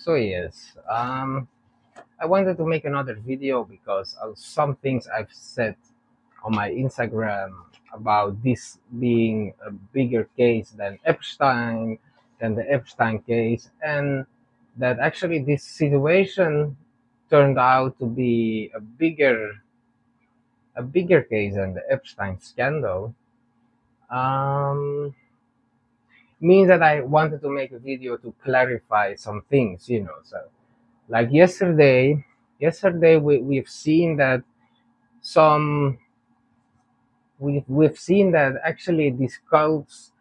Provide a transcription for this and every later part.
So yes, I wanted to make another video because of some things I've said on my Instagram about this being a bigger case than the Epstein case, and that actually this situation turned out to be a bigger case than the Epstein scandal. Um, Means that I wanted to make a video to clarify some things. So like yesterday we've seen that some we've seen that actually these cults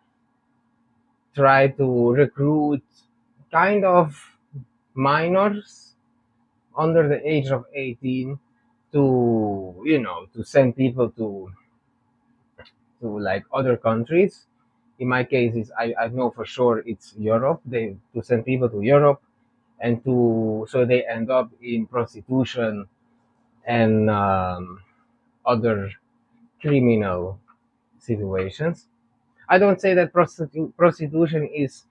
try to recruit kind of minors under the age of 18 to send people to like other countries. In my case, I know for sure it's Europe. They to send people to Europe, and to so they end up in prostitution and other criminal situations. I don't say that prostitution is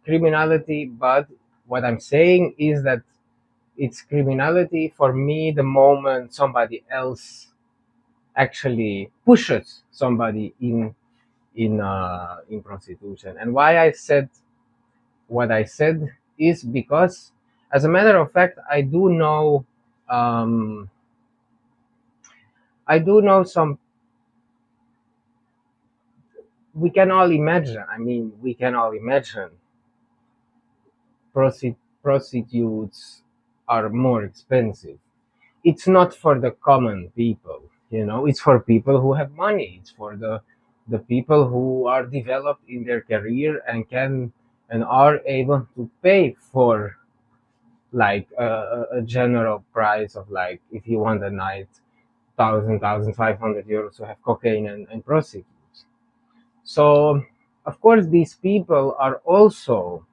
criminality, but what I'm saying is that it's criminality for me the moment somebody else actually pushes somebody in prostitution. And why I said what I said is because, as a matter of fact, um, I do know some. We can all imagine. I mean, we can all imagine prostitutes are more expensive. It's not for the common people. It's for people who have money. It's for the people who are developed in their career and can and are able to pay for like a general price of, like, if you want a night, 1,500 euros to have cocaine and prostitutes. So of course these people are also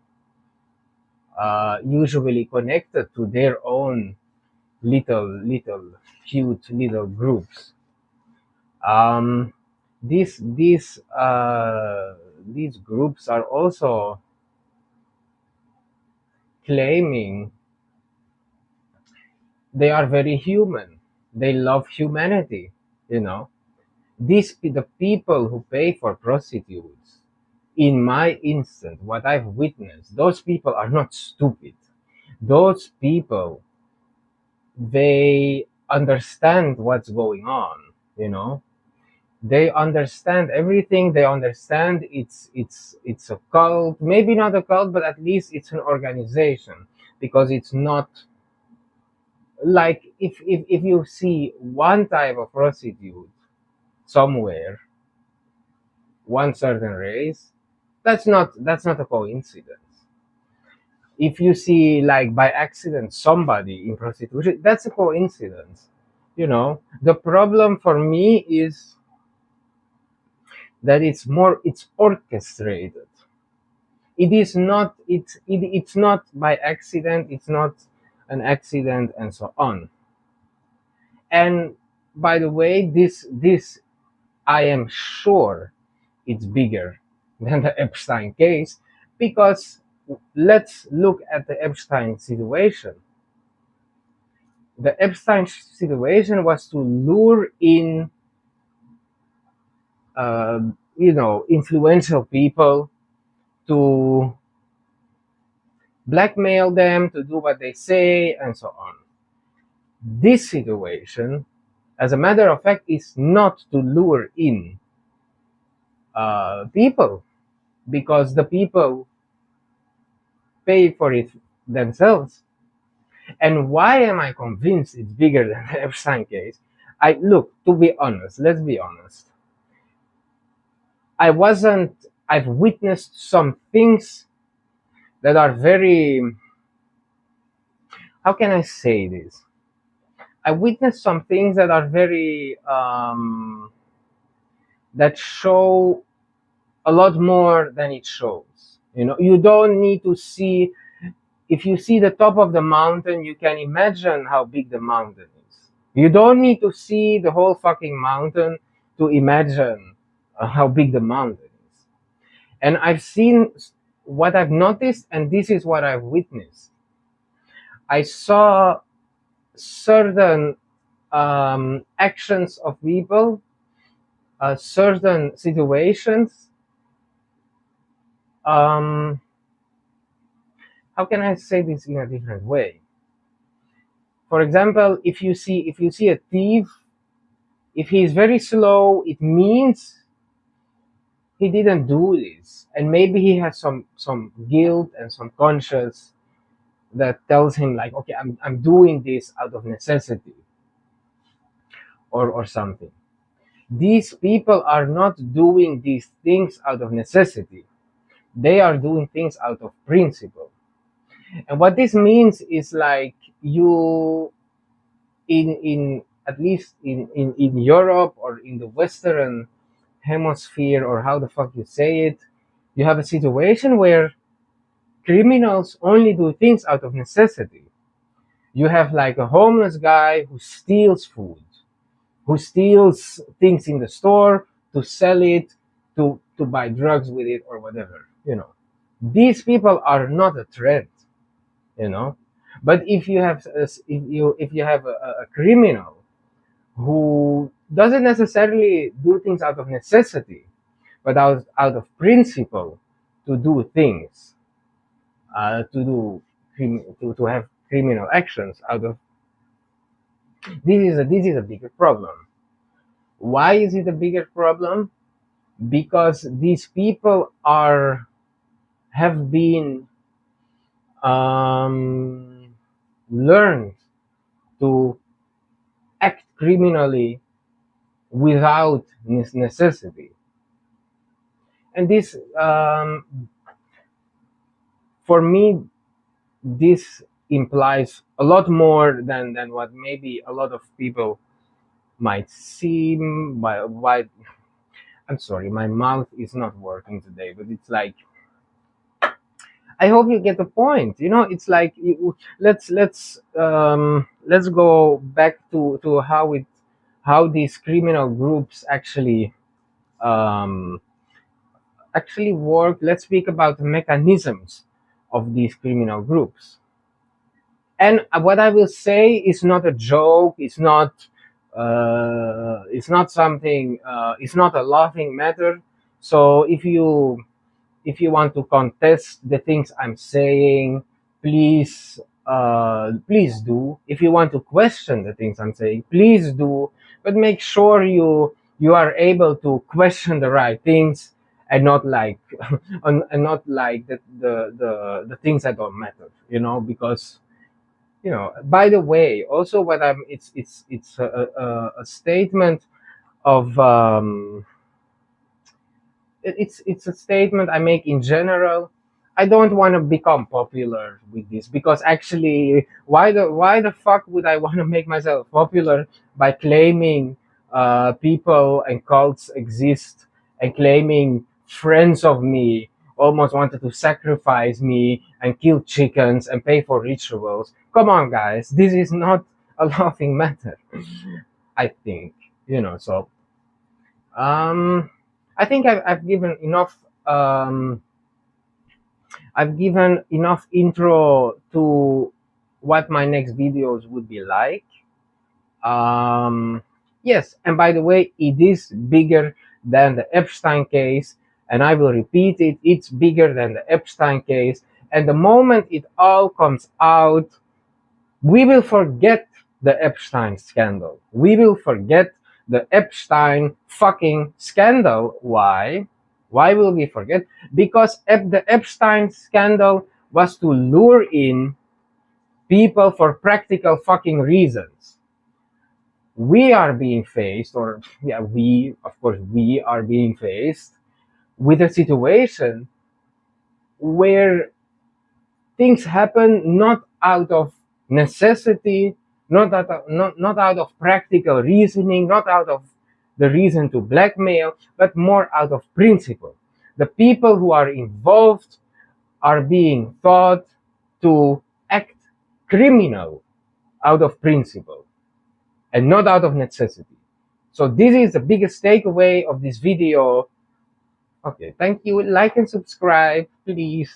usually connected to their own little cute little groups. Um, these groups are also claiming they are very human. They love humanity. You know, the people who pay for prostitutes. In my instance, what I've witnessed, those people are not stupid. Those people, they understand what's going on. You know, they understand everything. They understand it's a cult, maybe not a cult, but at least it's an organization, because it's not like, if you see one type of prostitute somewhere, one certain race, that's not a coincidence. If you see, like, by accident somebody in prostitution, that's a coincidence. The problem for me is that it's orchestrated. It's not by accident. It's not an accident, and so on. And by the way, this I am sure it's bigger than the Epstein case, because let's look at the Epstein situation. The Epstein situation was to lure in influential people, to blackmail them to do what they say, and so on. This situation, as a matter of fact, is not to lure in people, because the people pay for it themselves. And why am I convinced it's bigger than the Epstein case? To be honest, let's be honest. I've witnessed some things that are very, how can I say this? I witnessed some things that are very, that show a lot more than it shows. You don't need to see. If you see the top of the mountain, you can imagine how big the mountain is. You don't need to see the whole fucking mountain to imagine how big the mountain is. And I've seen what I've noticed, and this is what I've witnessed. I saw certain actions of people, certain situations. Um, how can I say this in a different way? For example, if you see a thief, if he is very slow, it means he didn't do this, and maybe he has some guilt and some conscience that tells him like, okay, I'm doing this out of necessity, or something. These people are not doing these things out of necessity. They are doing things out of principle. And what this means is like, you, in at least in Europe, or in the Western hemisphere, or how the fuck you say it, you have a situation where criminals only do things out of necessity. You have like a homeless guy who steals food, who steals things in the store to sell it, to buy drugs with it, or whatever. These people are not a threat. you know but if you have a criminal who doesn't necessarily do things out of necessity, but out of principle, to do things, to have criminal actions out of, this is a bigger problem. Why is it a bigger problem? Because these people have been learned to act criminally without necessity. And this, for me, this implies a lot more than what maybe a lot of people might seem. By I'm sorry, my mouth is not working today, but it's like, I hope you get the point. It's like, let's go back to how these criminal groups um, actually work. Let's speak about the mechanisms of these criminal groups. And what I will say is not a joke. It's not. It's not something. It's not a laughing matter. So if you want to contest the things I'm saying, please do. If you want to question the things I'm saying, please do. But make sure you are able to question the right things, and not like and not like the things that don't matter. Because, by the way, also, what I'm it's a statement of, it's a statement I make in general. I don't want to become popular with this, because actually, why the fuck would I want to make myself popular by claiming people and cults exist, and claiming friends of me almost wanted to sacrifice me and kill chickens and pay for rituals? Come on, guys, this is not a laughing matter. I think, so, I think I've given enough. I've given enough intro to what my next videos would be like. Yes, and by the way, it is bigger than the Epstein case, and I will repeat it. It's bigger than the Epstein case, and the moment it all comes out, we will forget the Epstein scandal. We will forget the Epstein fucking scandal. Why? Why will we forget? Because the Epstein scandal was to lure in people for practical fucking reasons. We are being faced, or yeah, we are being faced with a situation where things happen not out of necessity, not out of practical reasoning, not out of the reason to blackmail, but more out of principle. The people who are involved are being taught to act criminal out of principle and not out of necessity. So this is the biggest takeaway of this video. Okay, thank you. Like and subscribe, please.